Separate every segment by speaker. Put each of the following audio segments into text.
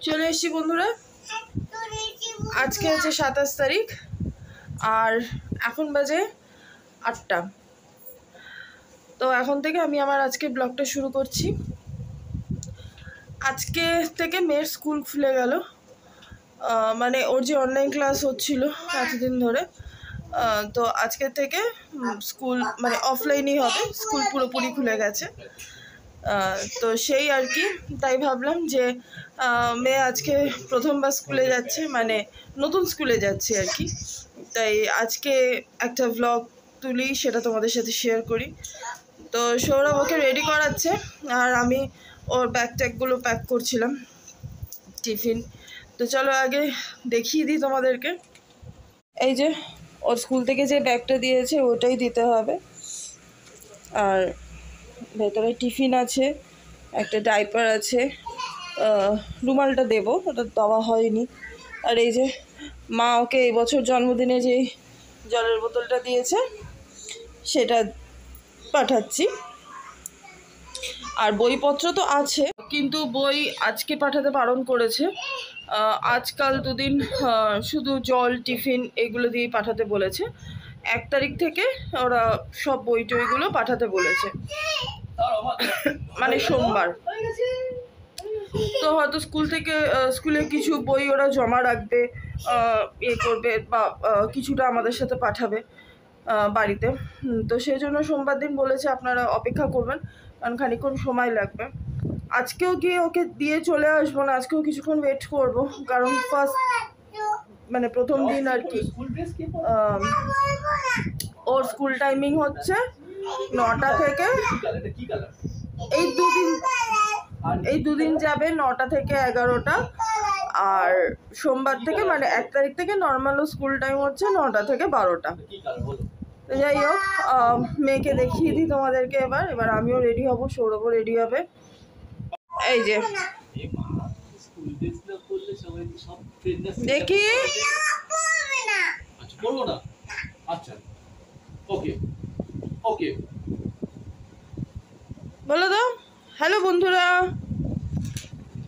Speaker 1: চলে এসেছি বন্ধুরা। আজকে হচ্ছে 27 তারিখ আর এখন বাজে 8টা। তো এখন থেকে আমি আমার আজকে ব্লগটা শুরু করছি। আজকে থেকে মেয়ের স্কুল খুলে গেল, মানে ওর যে অনলাইন ক্লাস হচ্ছিল এতদিন ধরে, তো আজকে থেকে স্কুল মানে অফলাইনই হবে, স্কুল পুরোপুরি খুলে গেছে। তো সেই আর কি, তাই ভাবলাম যে মেয়ে আজকে প্রথমবার স্কুলে যাচ্ছে, মানে নতুন স্কুলে যাচ্ছে আর কি, তাই আজকে একটা ভ্লগ তুলি, সেটা তোমাদের সাথে শেয়ার করি। তো সৌরভ ওকে রেডি করাচ্ছে আর আমি ওর ব্যাগ ট্যাগগুলো প্যাক করছিলাম, টিফিন। তো চলো আগে দেখিয়ে দিই তোমাদেরকে। এই যে ওর স্কুল থেকে যে ব্যাগটা দিয়েছে ওটাই দিতে হবে, আর ভেতরে টিফিন আছে, একটা ডাইপার আছে, রুমালটা দেবো, ওটা দেওয়া হয়নি। আর এই যে মা ওকে এই বছর জন্মদিনে যেই জলের বোতলটা দিয়েছে সেটা পাঠাচ্ছি। আর বইপত্র তো আছে, কিন্তু বই আজকে পাঠাতে বারণ করেছে। আজকাল দুদিন শুধু জল টিফিন এগুলো দিয়েই পাঠাতে বলেছে। 1 তারিখ থেকে ওরা সব বই টইগুলো পাঠাতে বলেছে, মানে সোমবার। তো হয়তো স্কুলে কিছু বই ওরা জমা রাখবে, ইয়ে করবে, বা কিছুটা আমাদের সাথে পাঠাবে বাড়িতে। তো সেই জন্য সোমবার দিন বলেছে আপনারা অপেক্ষা করবেন, কারণ খানিকক্ষণ সময় লাগবে। আজকেও গিয়ে ওকে দিয়ে চলে আসবো না, আজকেও কিছুক্ষণ ওয়েট করব, কারণ মানে প্রথম দিন আর কি। ওর স্কুল টাইমিং হচ্ছে 9টা থেকে, এই দুদিন যাবে 9টা থেকে 11টা। আর সোমবার থেকে মানে 1 তারিখ থেকে নর্মাল স্কুল টাইম হচ্ছে 9টা থেকে 12টা। তো যাই হোক, মেয়েকে দেখিয়ে দিই তোমাদেরকে। এবার আমিও রেডি হব, সৌরভও রেডি হবে। এই যে দেখি, বলো তো হ্যালো বন্ধুরা,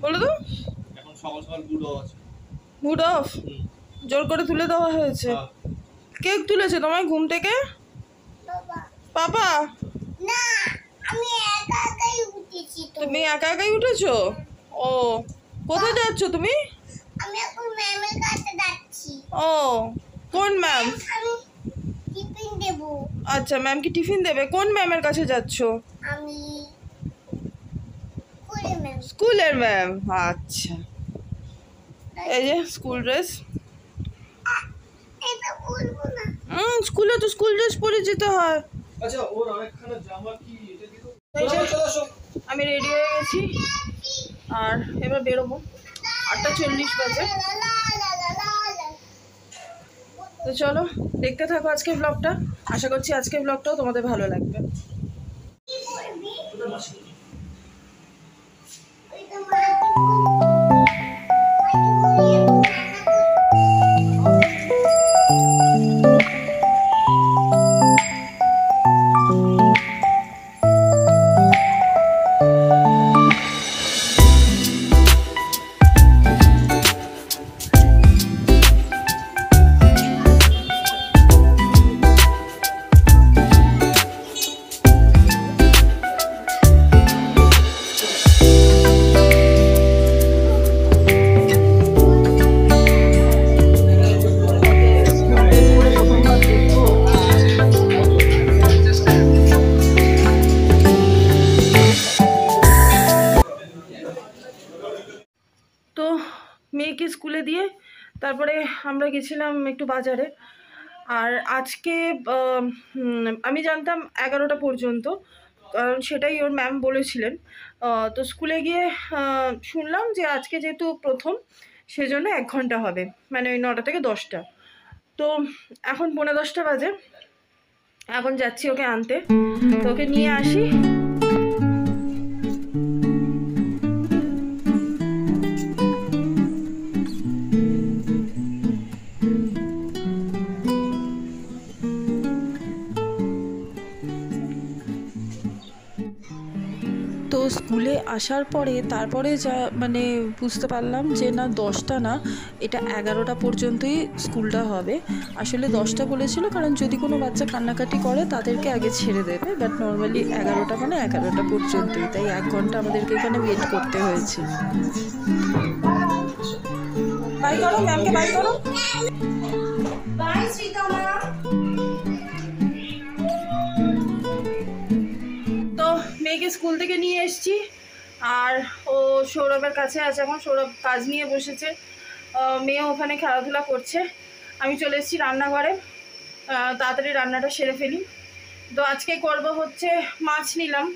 Speaker 1: বলো তো। এখন সকাল সকাল মুড অফ জোর করে তুলে দেওয়া হয়েছে। কে তুলেছে তোমায় ঘুম থেকে? পাপা? তুমি একা একাই উঠেছো? ও, কোথায় যাচ্ছ তুমি? ও, কোন ম্যাম? আচ্ছা, ম্যাম কি টিফিন দেবে? কোন ম্যামের কাছে যাচ্ছ? স্কুলের ম্যাম। আচ্ছা, এই যে স্কুল ড্রেস। স্কুলে তো স্কুল ড্রেস পরে যেতে হয়। আমি রেডি হয়ে গেছি আর এবার বেরোবো। 8:40 বাজে। তো চলো দেখতে থাকো আজকের ব্লগটা। আশা করছি আজকের ব্লগটাও তোমাদের ভালো লাগবে। তো মেয়েকে স্কুলে দিয়ে তারপরে আমরা গেছিলাম একটু বাজারে। আর আজকে আমি জানতাম 11টা পর্যন্ত, কারণ সেটাই ওর ম্যাম বলেছিলেন। তো স্কুলে গিয়ে শুনলাম যে আজকে যেহেতু প্রথম, সেজন্য 1 ঘন্টা হবে, মানে ওই 9টা থেকে 10টা। তো এখন 10:45 বাজে, এখন যাচ্ছি ওকে আনতে। তো ওকে নিয়ে আসি। তো স্কুলে
Speaker 2: আসার পরে তারপরে যা মানে বুঝতে পারলাম যে না 10টা না, এটা 11টা পর্যন্তই স্কুলটা হবে। আসলে 10টা বলেছিল কারণ যদি কোনো বাচ্চা কান্নাকাটি করে তাদেরকে আগে ছেড়ে দেবে, বাট নর্মালি 11টা মানে 11টা পর্যন্তই, তাই 1 ঘন্টা আমাদেরকে এখানে ওয়েট করতে হয়েছে।
Speaker 1: বাই করো, ম্যামকে বাই করো।
Speaker 3: বাই শ্রীতমা।
Speaker 1: তো মেয়েকে স্কুল থেকে নিয়ে এসেছি, আর ও সৌরভের কাছে আছে এখন। সৌরভ কাজ নিয়ে বসেছে, মেয়ে ওখানে খেলাধুলা করছে। আমি চলে এসেছি রান্নাঘরে, তাড়াতাড়ি রান্নাটা সেরে ফেলি। তো আজকে করব হচ্ছে মাছ নিলাম,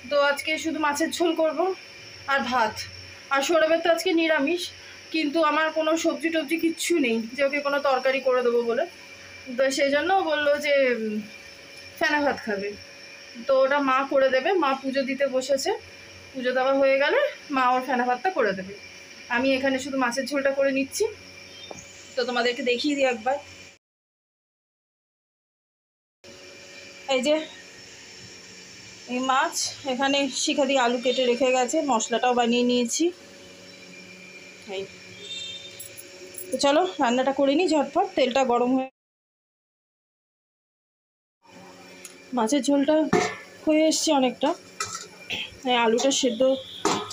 Speaker 1: তো আজকে শুধু মাছের ঝোল করব আর ভাত। আর সৌরভের তো আজকে নিরামিষ, কিন্তু আমার কোনো সবজি টবজি কিচ্ছু নেই যে ওকে কোনো তরকারি করে দেবো বলে। তো সেই জন্য বললো যে ফেনা ভাত খাবে, তো ওটা মা করে দেবে। মা পুজো দিতে বসেছে, পুজো দেওয়া হয়ে গেলে মা ওর ফেনা ভাতটা করে দেবে। আমি এখানে শুধু মাছের ঝোলটা করে নিচ্ছি। তো তোমাদেরকে দেখিয়ে দিই একবার। এই যে এই মাছ, এখানে শিখা দিয়ে আলু কেটে রেখে গেছে, মশলাটাও বানিয়ে নিয়েছি। এই তো চলো রান্নাটা করে নিই ঝটফট, তেলটা গরম হয়ে। মাছের ঝোলটা হয়ে এসছে অনেকটা, আলুটা সেদ্ধ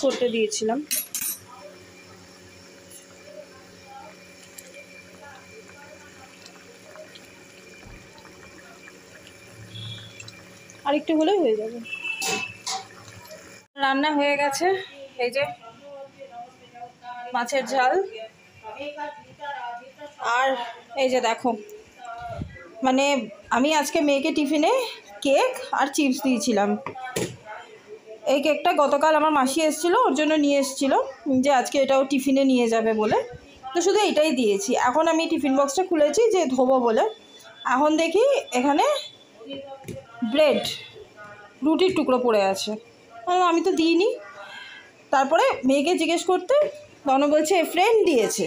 Speaker 1: করতে দিয়েছিলাম। আর একটু হলেই হয়ে যাবে। রান্না হয়ে গেছে, এই যে মাছের ঝাল, আর এই যে দেখো মানে আমি আজকে মেয়েকে টিফিনে কেক আর চিপস দিয়েছিলাম। এই কেকটা গতকাল আমার মাসি এসেছিলো, ওর জন্য নিয়ে এসেছিলো যে আজকে এটাও টিফিনে নিয়ে যাবে বলে, তো শুধু এটাই দিয়েছি। এখন আমি টিফিন বক্সটা খুলেছি যে ধোবো বলে, এখন দেখি এখানে ব্রেড রুটির টুকরো পড়ে আছে, আমি তো দিইনি। তারপরে মেয়েকে জিজ্ঞেস করতে তখন বলছে ফ্রেন্ড দিয়েছে,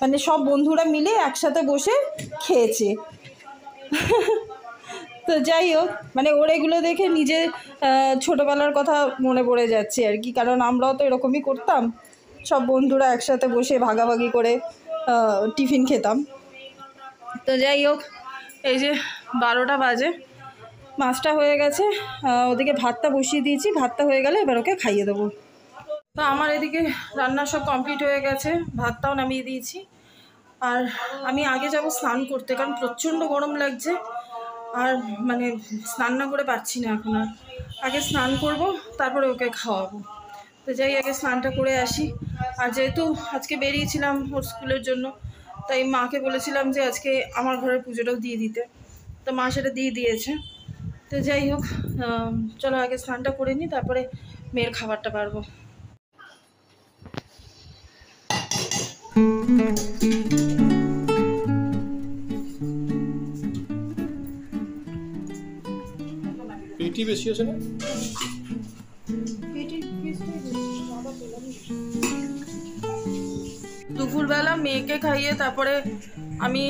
Speaker 1: মানে সব বন্ধুরা মিলে একসাথে বসে খেয়েছে। তো যাই হোক, মানে ওর এগুলো দেখে নিজের ছোটোবেলার কথা মনে পড়ে যাচ্ছে আর কি, কারণ আমরাও তো এরকমই করতাম, সব বন্ধুরা একসাথে বসে ভাগাভাগি করে টিফিন খেতাম। তো যাই হোক, এই যে 12টা বাজে, মাছটা হয়ে গেছে, ওদিকে ভাতটা বসিয়ে দিয়েছি, ভাতটা হয়ে গেলে এবার ওকে খাইয়ে দেবো। তো আমার এদিকে রান্না সব কমপ্লিট হয়ে গেছে, ভাতটাও নামিয়ে দিয়েছি। আর আমি আগে যাব স্নান করতে, কারণ প্রচণ্ড গরম লাগছে, আর মানে স্নান না করে পারছি না এখন। আর আগে স্নান করব, তারপরে ওকে খাওয়াবো। তো যাই আগে স্নানটা করে আসি। আর যেহেতু আজকে বেরিয়েছিলাম ওর স্কুলের জন্য, তাই মাকে বলেছিলাম যে আজকে আমার ঘরের পুজোটাও দিয়ে দিতে, তো মা সেটা দিয়ে দিয়েছে। তো যাই হোক, চলো আগে স্নানটা করে নিই, তারপরে মেয়ের খাবারটা পারবো।
Speaker 4: পেটি বেশি আছে না?
Speaker 1: দুপুরবেলা মেয়েকে খাইয়ে তারপরে আমি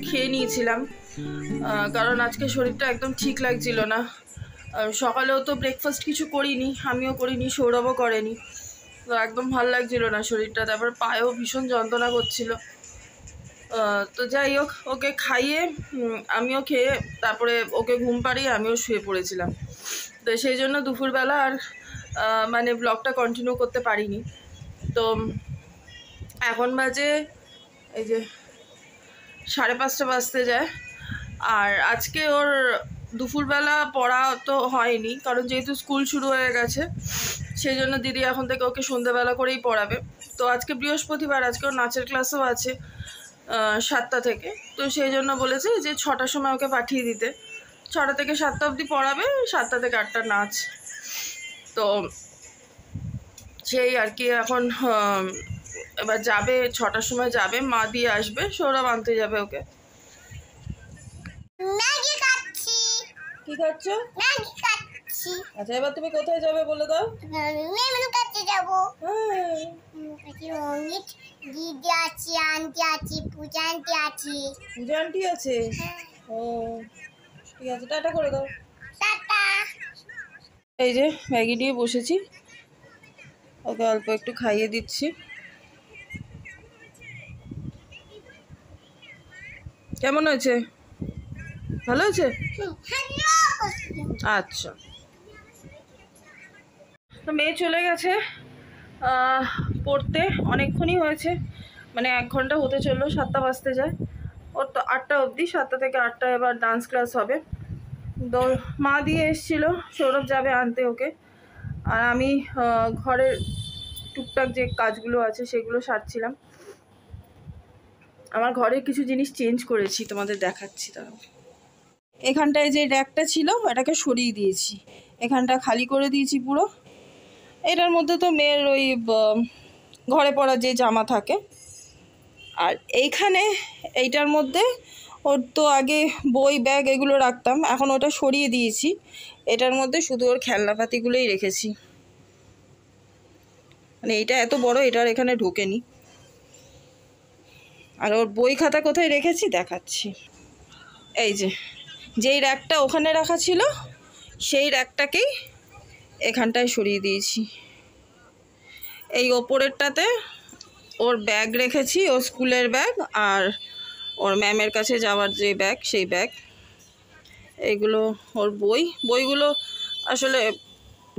Speaker 1: খেয়ে নিয়েছিলাম, কারণ আজকে শরীরটা একদম ঠিক লাগছিল না। সকালেও তো ব্রেকফাস্ট কিছু করিনি, আমিও করিনি, সৌরভও করেনি, তো একদম ভালো লাগছিল না শরীরটা। তারপর পায়েও ভীষণ যন্ত্রণা করছিল। তো যাই হোক, ওকে খাইয়ে আমিও খেয়ে তারপরে ওকে ঘুম পাড়িয়ে আমিও শুয়ে পড়েছিলাম। তো সেই জন্য দুপুরবেলা আর মানে ব্লগটা কন্টিনিউ করতে পারিনি। তো এখন বাজে এই যে 5:30 বাজতে যায়। আর আজকে ওর দুপুরবেলা পড়া তো হয়নি, কারণ যেহেতু স্কুল শুরু হয়ে গেছে, সেই জন্য দিদি এখন থেকে ওকে সন্ধ্যেবেলা করেই পড়াবে। তো আজকে বৃহস্পতিবার, আজকে ওর নাচের ক্লাসও আছে 7টা থেকে, তো সেই জন্য বলেছে যে 6টার সময় ওকে পাঠিয়ে দিতে। 6টা থেকে 7টা অবধি পড়াবে, 7টা থেকে 8টা নাচ। তো সেই আর কি, এখন এবার যাবে, 6টার সময় যাবে, মা দিয়ে আসবে, সৌরভ আনতে যাবে ওকে।
Speaker 3: ম্যাগি খাচ্ছি।
Speaker 1: কি খাচ্ছ?
Speaker 3: ম্যাগি খাচ্ছি।
Speaker 1: আচ্ছা, এবার তুমি কোথায় যাবে বলে দাও।
Speaker 3: মেমনু কাছে যাবো।
Speaker 1: হ্যাঁ,
Speaker 3: রঙিত দিদি আছে, আন্টি আছে, পূজা আন্টি আছে।
Speaker 1: পূজা আন্টি আছে? ও ঠিক আছে, টাটা করে দাও।
Speaker 3: টাটা।
Speaker 1: এই যে ম্যাগি নিয়ে বসেছি, ওকে অল্প একটু খাইয়ে দিচ্ছি। কেমন হয়েছে? ভালো হয়েছে? আচ্ছা, তো মেয়ে চলে গেছে পড়তে, অনেকক্ষণই হয়েছে, মানে 1 ঘন্টা হতে চললো, 7টা বাজতে যায়। ওর তো 8টা অবধি, 7টা থেকে 8টা এবার ডান্স ক্লাস হবে। তো মা দিয়ে এসেছিলো, সৌরভ যাবে আনতে ওকে, আর আমি ঘরের টুকটাক যে কাজগুলো আছে সেগুলো সারছিলাম। আমার ঘরের কিছু জিনিস চেঞ্জ করেছি, তোমাদের দেখাচ্ছি। তারা এখানটায় যে র্যাকটা ছিল এটাকে সরিয়ে দিয়েছি, এখানটা খালি করে দিয়েছি পুরো। এটার মধ্যে তো মেয়ের ওই ঘরে পরা যে জামা থাকে, আর এইখানে এইটার মধ্যে ওর তো আগে বই ব্যাগ এগুলো রাখতাম, এখন ওটা সরিয়ে দিয়েছি। এটার মধ্যে শুধু ওর খেলনাপাতিগুলোই রেখেছি, মানে এইটা এত বড়, এটার এখানে ঢোকেনি। আর ওর বই খাতা কোথায় রেখেছি দেখাচ্ছি। এই যেই র্যাকটা ওখানে রাখা ছিল সেই র্যাকটাকেই এখানটায় সরিয়ে দিয়েছি। এই ওপরেরটাতে ওর ব্যাগ রেখেছি, ওর স্কুলের ব্যাগ, আর ওর ম্যামের কাছে যাওয়ার যে ব্যাগ সেই ব্যাগ। এইগুলো ওর বইগুলো আসলে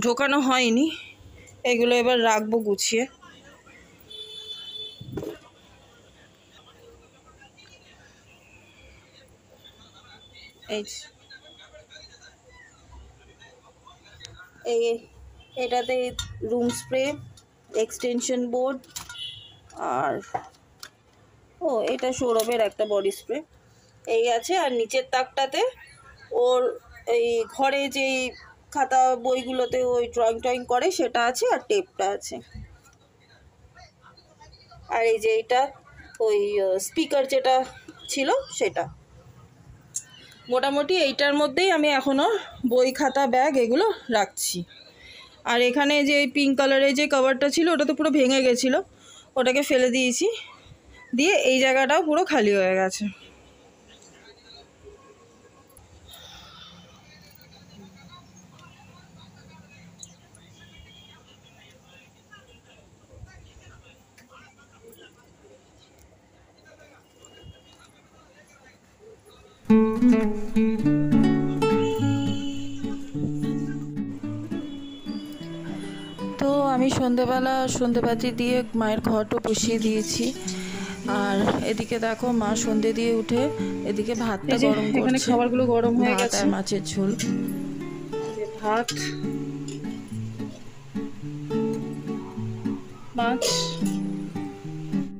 Speaker 1: ঢোকানো হয়নি, এগুলো এবার রাখবো গুছিয়ে। এটাতে রুম স্প্রে, এক্সটেনশন বোর্ড, আর এটা সৌরভের একটা বডি স্প্রে এই আছে। আর নিচের তাকটাতে ওর এই ঘরে যেই খাতা বইগুলোতে ওই ড্রয়িং করে সেটা আছে, আর টেপটা আছে। আর এই যে এইটা ওই স্পিকার যেটা ছিল সেটা। মোটামুটি এইটার মধ্যেই আমি এখনও বই খাতা ব্যাগ এগুলো রাখছি। আর এখানে যে পিঙ্ক কালারের যে কভারটা ছিল ওটা তো পুরো ভেঙে গেছিলো, ওটাকে ফেলে দিয়েছি, দিয়ে এই জায়গাটাও পুরো খালি হয়ে গেছে।
Speaker 2: তো আমি সন্ধেবেলা সন্ধেবাতি দিয়ে মায়ের ঘরটা বসিয়ে দিয়েছি। আর এদিকে দেখো মা সন্ধে দিয়ে উঠে এদিকে ভাতটা গরম করছে।
Speaker 1: এখানে খাবারগুলো গরম হয়ে গেছে,
Speaker 2: আর মাছের ঝোল,
Speaker 1: ভাত, মাছ।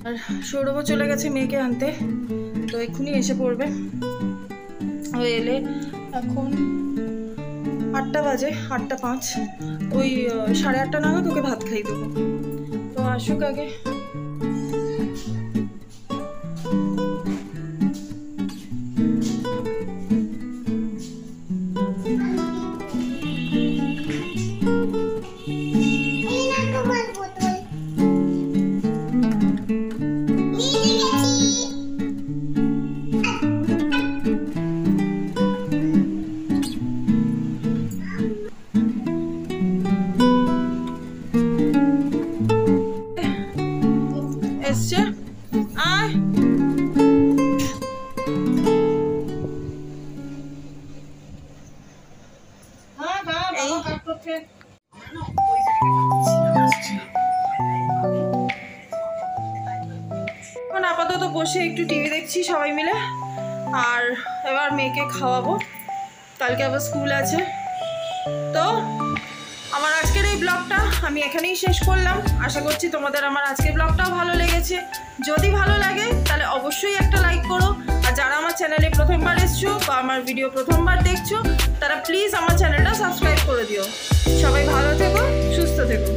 Speaker 1: আর সৌরভও চলে গেছে মেয়েকে আনতে, তো এক্ষুনি এসে পড়বে। ও এলে এখন 8টা বাজে, 8টা 5, ওই 8:30 নাগাদ ওকে ভাত খাই দেবো। তো আসুক আগে। এসছে, আয়। এখন আপাতত বসে একটু টিভি দেখছি সবাই মিলে, আর এবার মেয়েকে খাওয়াবো, কালকে আবার স্কুল আছে। তো আমার আজকের এই ব্লগটা আমি এখানেই শেষ করলাম। আশা করছি তোমাদের আমার আজকের ব্লগটাও ভালো লেগেছে। যদি ভালো লাগে তাহলে অবশ্যই একটা লাইক করো, আর যারা আমার চ্যানেলে প্রথমবার এসছো বা আমার ভিডিও প্রথমবার দেখছো তারা প্লিজ আমার চ্যানেলটা সাবস্ক্রাইব করে দিও। সবাই ভালো থেকো, সুস্থ থেকো।